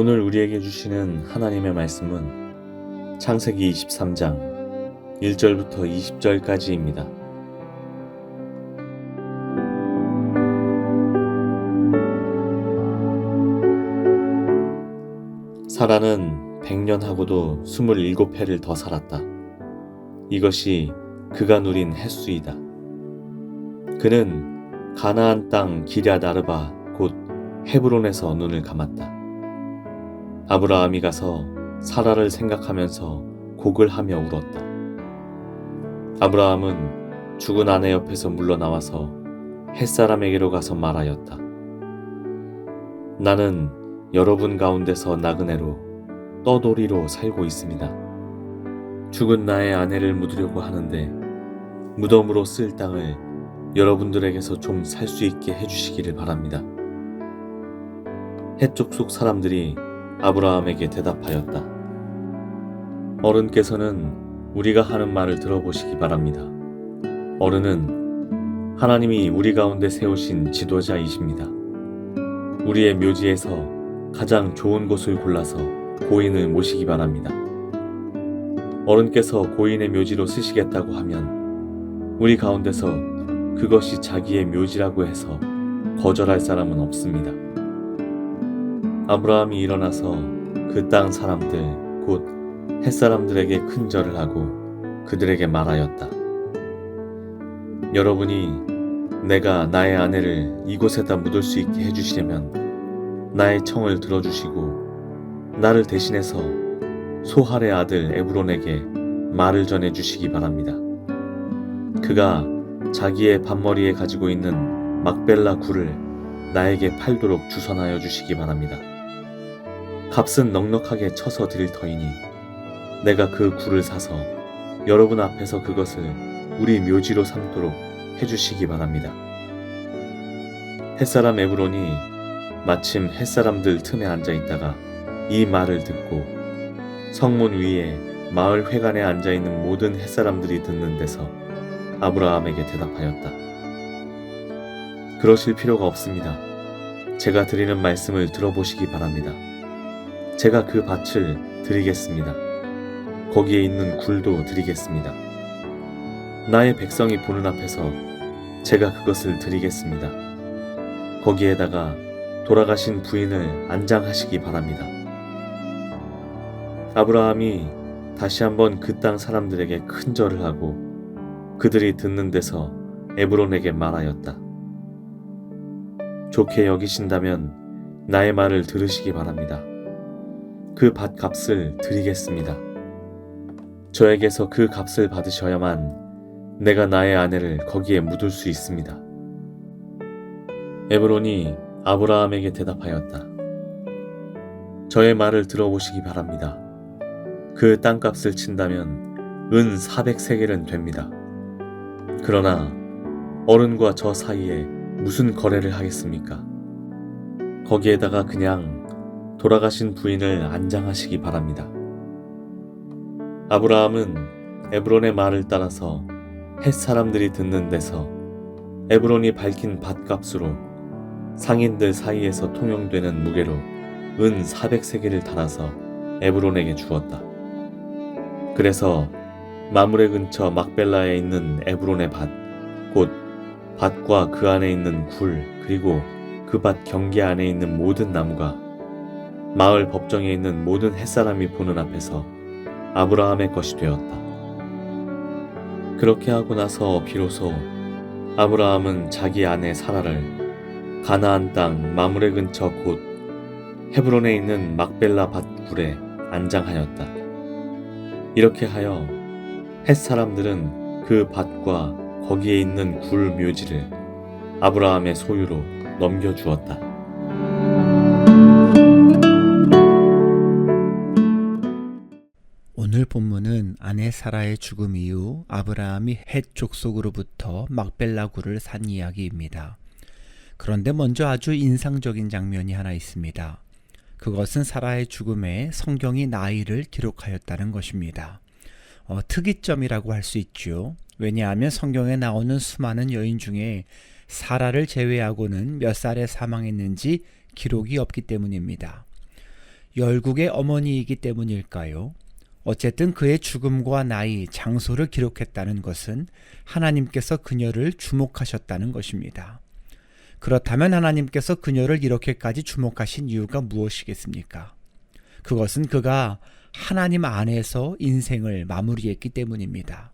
오늘 우리에게 주시는 하나님의 말씀은 창세기 23장 1절부터 20절까지입니다. 사라는 100년하고도 27해를 더 살았다. 이것이 그가 누린 햇수이다. 그는 가나안 땅 기럇 아르바 곧 헤브론에서 눈을 감았다. 아브라함이 가서 사라를 생각하면서 곡을 하며 울었다. 아브라함은 죽은 아내 옆에서 물러나와서 햇사람에게로 가서 말하였다. 나는 여러분 가운데서 나그네로 떠돌이로 살고 있습니다. 죽은 나의 아내를 묻으려고 하는데 무덤으로 쓸 땅을 여러분들에게서 좀 살 수 있게 해주시기를 바랍니다. 헷 족속 사람들이 아브라함에게 대답하였다. 어른께서는 우리가 하는 말을 들어보시기 바랍니다. 어른은 하나님이 우리 가운데 세우신 지도자이십니다. 우리의 묘지에서 가장 좋은 곳을 골라서 고인을 모시기 바랍니다. 어른께서 고인의 묘지로 쓰시겠다고 하면 우리 가운데서 그것이 자기의 묘지라고 해서 거절할 사람은 없습니다. 아브라함이 일어나서 그 땅 사람들 곧 햇사람들에게 큰절을 하고 그들에게 말하였다. 여러분이 내가 나의 아내를 이곳에다 묻을 수 있게 해주시려면 나의 청을 들어주시고 나를 대신해서 소할의 아들 에브론에게 말을 전해주시기 바랍니다. 그가 자기의 밭머리에 가지고 있는 막벨라 굴을 나에게 팔도록 주선하여 주시기 바랍니다. 값은 넉넉하게 쳐서 드릴 터이니 내가 그 굴을 사서 여러분 앞에서 그것을 우리 묘지로 삼도록 해주시기 바랍니다. 햇사람 에브론이 마침 햇사람들 틈에 앉아있다가 이 말을 듣고 성문 위에 마을 회관에 앉아있는 모든 햇사람들이 듣는 데서 아브라함에게 대답하였다. 그러실 필요가 없습니다. 제가 드리는 말씀을 들어보시기 바랍니다. 제가 그 밭을 드리겠습니다. 거기에 있는 굴도 드리겠습니다. 나의 백성이 보는 앞에서 제가 그것을 드리겠습니다. 거기에다가 돌아가신 부인을 안장하시기 바랍니다. 아브라함이 다시 한번 그 땅 사람들에게 큰 절을 하고 그들이 듣는 데서 에브론에게 말하였다. 좋게 여기신다면 나의 말을 들으시기 바랍니다. 그 밭값을 드리겠습니다. 저에게서 그 값을 받으셔야만 내가 나의 아내를 거기에 묻을 수 있습니다. 에브론이 아브라함에게 대답하였다. 저의 말을 들어보시기 바랍니다. 그 땅값을 친다면 은 400세겔은 됩니다. 그러나 어른과 저 사이에 무슨 거래를 하겠습니까? 거기에다가 그냥 돌아가신 부인을 안장하시기 바랍니다. 아브라함은 에브론의 말을 따라서 헷 사람들이 듣는 데서 에브론이 밝힌 밭값으로 상인들 사이에서 통용되는 무게로 은 400세겔을 달아서 에브론에게 주었다. 그래서 마므레 근처 막벨라에 있는 에브론의 밭, 곧 밭과 그 안에 있는 굴, 그리고 그 밭 경계 안에 있는 모든 나무가 마을 법정에 있는 모든 햇사람이 보는 앞에서 아브라함의 것이 되었다. 그렇게 하고 나서 비로소 아브라함은 자기 아내 사라를 가나안 땅 마므레 근처 곧 헤브론에 있는 막벨라 밭 굴에 안장하였다. 이렇게 하여 햇사람들은 그 밭과 거기에 있는 굴 묘지를 아브라함의 소유로 넘겨주었다. 오늘 본문은 아내 사라의 죽음 이후 아브라함이 헷 족속으로부터 막벨라 굴을 산 이야기입니다. 그런데 먼저 아주 인상적인 장면이 하나 있습니다. 그것은 사라의 죽음에 성경이 나이를 기록하였다는 것입니다. 특이점이라고 할 수 있죠. 왜냐하면 성경에 나오는 수많은 여인 중에 사라를 제외하고는 몇 살에 사망했는지 기록이 없기 때문입니다. 열국의 어머니이기 때문일까요? 어쨌든 그의 죽음과 나이, 장소를 기록했다는 것은 하나님께서 그녀를 주목하셨다는 것입니다. 그렇다면 하나님께서 그녀를 이렇게까지 주목하신 이유가 무엇이겠습니까? 그것은 그가 하나님 안에서 인생을 마무리했기 때문입니다.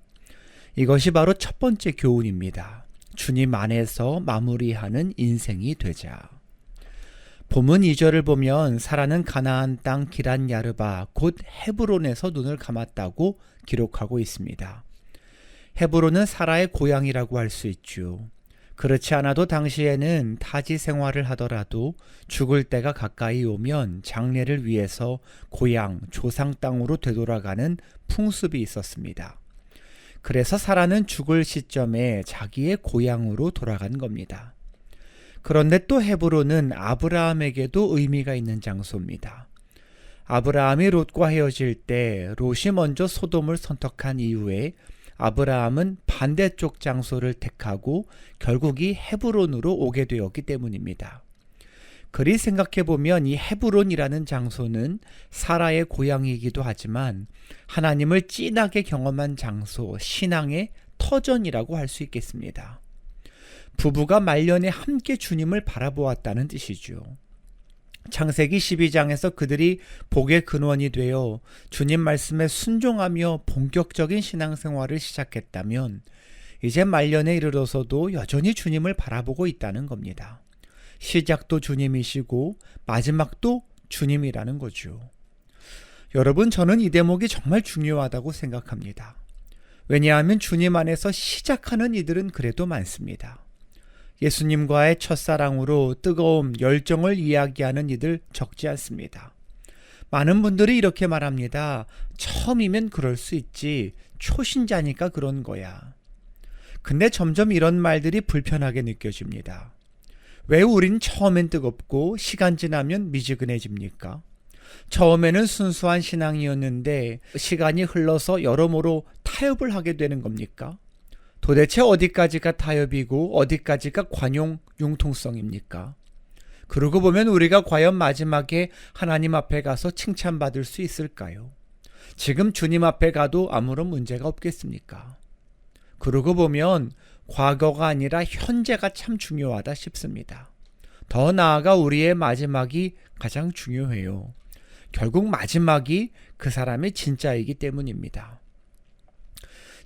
이것이 바로 첫 번째 교훈입니다. 주님 안에서 마무리하는 인생이 되자. 본문 2절을 보면 사라는 가나안 땅 기란 야르바 곧 헤브론에서 눈을 감았다고 기록하고 있습니다. 헤브론은 사라의 고향이라고 할 수 있죠. 그렇지 않아도 당시에는 타지 생활을 하더라도 죽을 때가 가까이 오면 장례를 위해서 고향, 조상 땅으로 되돌아가는 풍습이 있었습니다. 그래서 사라는 죽을 시점에 자기의 고향으로 돌아간 겁니다. 그런데 또 헤브론은 아브라함에게도 의미가 있는 장소입니다. 아브라함이 롯과 헤어질 때 롯이 먼저 소돔을 선택한 이후에 아브라함은 반대쪽 장소를 택하고 결국 이 헤브론으로 오게 되었기 때문입니다. 그리 생각해보면 이 헤브론이라는 장소는 사라의 고향이기도 하지만 하나님을 진하게 경험한 장소, 신앙의 터전이라고 할 수 있겠습니다. 부부가 말년에 함께 주님을 바라보았다는 뜻이죠. 창세기 12장에서 그들이 복의 근원이 되어 주님 말씀에 순종하며 본격적인 신앙생활을 시작했다면 이제 말년에 이르러서도 여전히 주님을 바라보고 있다는 겁니다. 시작도 주님이시고 마지막도 주님이라는 거죠. 여러분, 저는 이 대목이 정말 중요하다고 생각합니다. 왜냐하면 주님 안에서 시작하는 이들은 그래도 많습니다. 예수님과의 첫사랑으로 뜨거움, 열정을 이야기하는 이들 적지 않습니다. 많은 분들이 이렇게 말합니다. 처음이면 그럴 수 있지. 초신자니까 그런 거야. 근데 점점 이런 말들이 불편하게 느껴집니다. 왜 우린 처음엔 뜨겁고 시간 지나면 미지근해집니까? 처음에는 순수한 신앙이었는데 시간이 흘러서 여러모로 타협을 하게 되는 겁니까? 도대체 어디까지가 타협이고 어디까지가 관용 융통성입니까? 그러고 보면 우리가 과연 마지막에 하나님 앞에 가서 칭찬받을 수 있을까요? 지금 주님 앞에 가도 아무런 문제가 없겠습니까? 그러고 보면 과거가 아니라 현재가 참 중요하다 싶습니다. 더 나아가 우리의 마지막이 가장 중요해요. 결국 마지막이 그 사람의 진짜이기 때문입니다.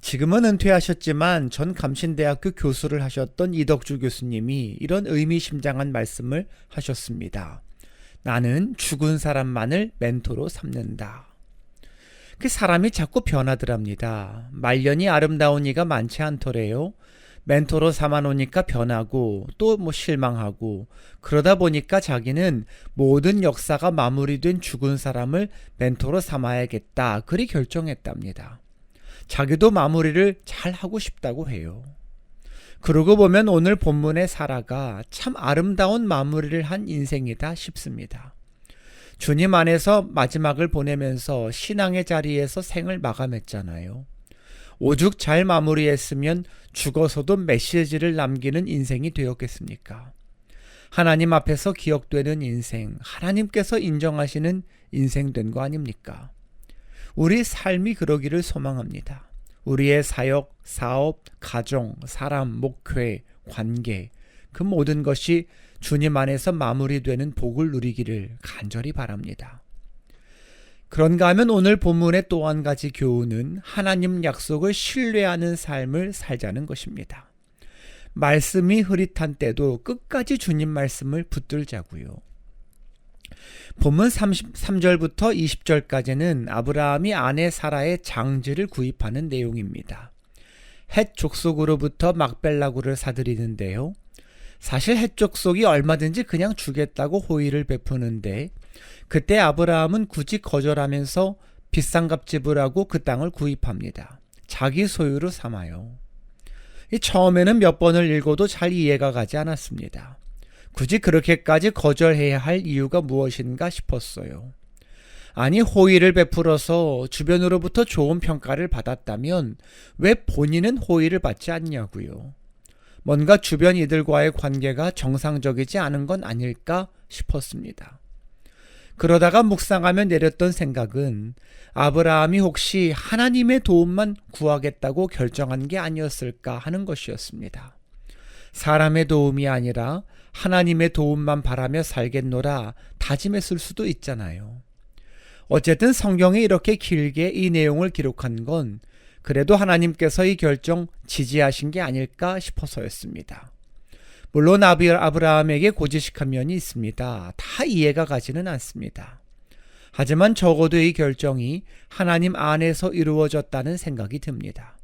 지금은 은퇴하셨지만 전 감신대학교 교수를 하셨던 이덕주 교수님이 이런 의미심장한 말씀을 하셨습니다. 나는 죽은 사람만을 멘토로 삼는다. 그 사람이 자꾸 변하더랍니다. 말년이 아름다운 이가 많지 않더래요. 멘토로 삼아놓으니까 변하고 또 실망하고 그러다 보니까 자기는 모든 역사가 마무리된 죽은 사람을 멘토로 삼아야겠다. 그리 결정했답니다. 자기도 마무리를 잘 하고 싶다고 해요. 그러고 보면 오늘 본문의 사라가 참 아름다운 마무리를 한 인생이다 싶습니다. 주님 안에서 마지막을 보내면서 신앙의 자리에서 생을 마감했잖아요. 오죽 잘 마무리했으면 죽어서도 메시지를 남기는 인생이 되었겠습니까? 하나님 앞에서 기억되는 인생, 하나님께서 인정하시는 인생 된 거 아닙니까? 우리 삶이 그러기를 소망합니다. 우리의 사역, 사업, 가정, 사람, 목회, 관계, 그 모든 것이 주님 안에서 마무리되는 복을 누리기를 간절히 바랍니다. 그런가 하면 오늘 본문의 또 한 가지 교훈은 하나님 약속을 신뢰하는 삶을 살자는 것입니다. 말씀이 흐릿한 때도 끝까지 주님 말씀을 붙들자고요. 본문 33절부터 20절까지는 아브라함이 아내 사라의 장지를 구입하는 내용입니다. 헷 족속으로부터 막벨라구를 사들이는데요. 사실 헷 족속이 얼마든지 그냥 주겠다고 호의를 베푸는데 그때 아브라함은 굳이 거절하면서 비싼 값 지불하고 그 땅을 구입합니다. 자기 소유로 삼아요. 처음에는 몇 번을 읽어도 잘 이해가 가지 않았습니다. 굳이 그렇게까지 거절해야 할 이유가 무엇인가 싶었어요. 아니, 호의를 베풀어서 주변으로부터 좋은 평가를 받았다면 왜 본인은 호의를 받지 않냐고요. 뭔가 주변 이들과의 관계가 정상적이지 않은 건 아닐까 싶었습니다. 그러다가 묵상하며 내렸던 생각은 아브라함이 혹시 하나님의 도움만 구하겠다고 결정한 게 아니었을까 하는 것이었습니다. 사람의 도움이 아니라 하나님의 도움만 바라며 살겠노라 다짐했을 수도 있잖아요. 어쨌든 성경이 이렇게 길게 이 내용을 기록한 건 그래도 하나님께서 이 결정 지지하신 게 아닐까 싶어서였습니다. 물론 아브라함에게 고지식한 면이 있습니다. 다 이해가 가지는 않습니다. 하지만 적어도 이 결정이 하나님 안에서 이루어졌다는 생각이 듭니다.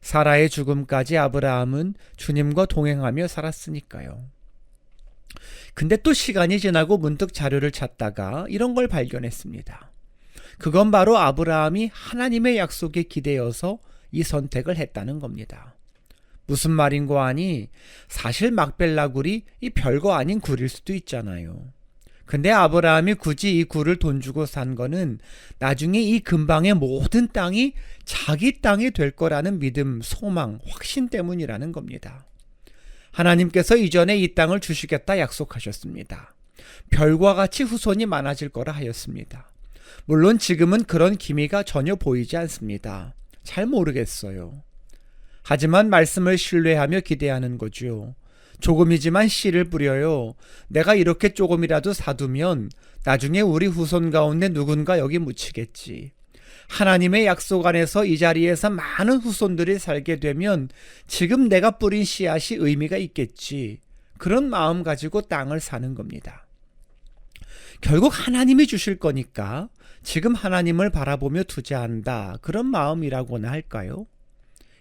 사라의 죽음까지 아브라함은 주님과 동행하며 살았으니까요. 근데 또 시간이 지나고 문득 자료를 찾다가 이런 걸 발견했습니다. 그건 바로 아브라함이 하나님의 약속에 기대어서 이 선택을 했다는 겁니다. 무슨 말인고 하니 사실 막벨라 굴이 이 별거 아닌 굴일 수도 있잖아요. 근데 아브라함이 굳이 이 굴을 돈 주고 산 거는 나중에 이 근방의 모든 땅이 자기 땅이 될 거라는 믿음, 소망, 확신 때문이라는 겁니다. 하나님께서 이전에 이 땅을 주시겠다 약속하셨습니다. 별과 같이 후손이 많아질 거라 하였습니다. 물론 지금은 그런 기미가 전혀 보이지 않습니다. 잘 모르겠어요. 하지만 말씀을 신뢰하며 기대하는 거죠. 조금이지만 씨를 뿌려요. 내가 이렇게 조금이라도 사두면 나중에 우리 후손 가운데 누군가 여기 묻히겠지. 하나님의 약속 안에서 이 자리에서 많은 후손들이 살게 되면 지금 내가 뿌린 씨앗이 의미가 있겠지. 그런 마음 가지고 땅을 사는 겁니다. 결국 하나님이 주실 거니까 지금 하나님을 바라보며 투자한다. 그런 마음이라고나 할까요?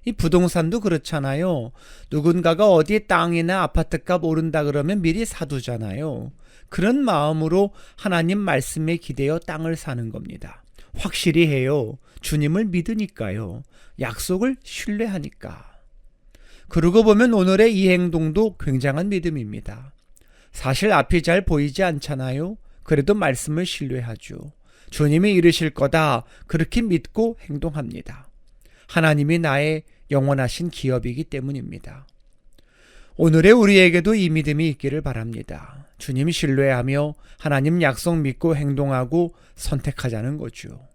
이 부동산도 그렇잖아요. 누군가가 어디 땅이나 아파트값 오른다 그러면 미리 사두잖아요. 그런 마음으로 하나님 말씀에 기대어 땅을 사는 겁니다. 확실히 해요. 주님을 믿으니까요. 약속을 신뢰하니까. 그러고 보면 오늘의 이 행동도 굉장한 믿음입니다. 사실 앞이 잘 보이지 않잖아요. 그래도 말씀을 신뢰하죠. 주님이 이루실 거다. 그렇게 믿고 행동합니다. 하나님이 나의 영원하신 기업이기 때문입니다. 오늘의 우리에게도 이 믿음이 있기를 바랍니다. 주님 신뢰하며 하나님 약속 믿고 행동하고 선택하자는 거죠.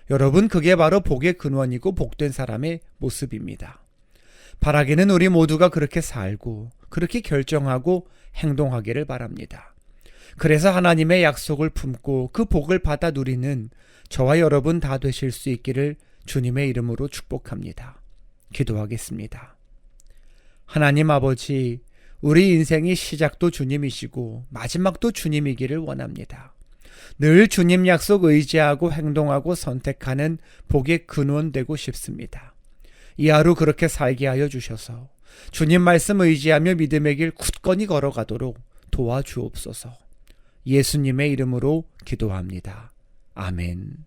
여러분, 그게 바로 복의 근원이고 복된 사람의 모습입니다. 바라기는 우리 모두가 그렇게 살고 그렇게 결정하고 행동하기를 바랍니다. 그래서 하나님의 약속을 품고 그 복을 받아 누리는 저와 여러분 다 되실 수 있기를 주님의 이름으로 축복합니다. 기도하겠습니다. 하나님 아버지, 우리 인생의 시작도 주님이시고 마지막도 주님이기를 원합니다. 늘 주님 약속 의지하고 행동하고 선택하는 복의 근원 되고 싶습니다. 이 하루 그렇게 살게 하여 주셔서 주님 말씀 의지하며 믿음의 길 굳건히 걸어가도록 도와주옵소서. 예수님의 이름으로 기도합니다. 아멘.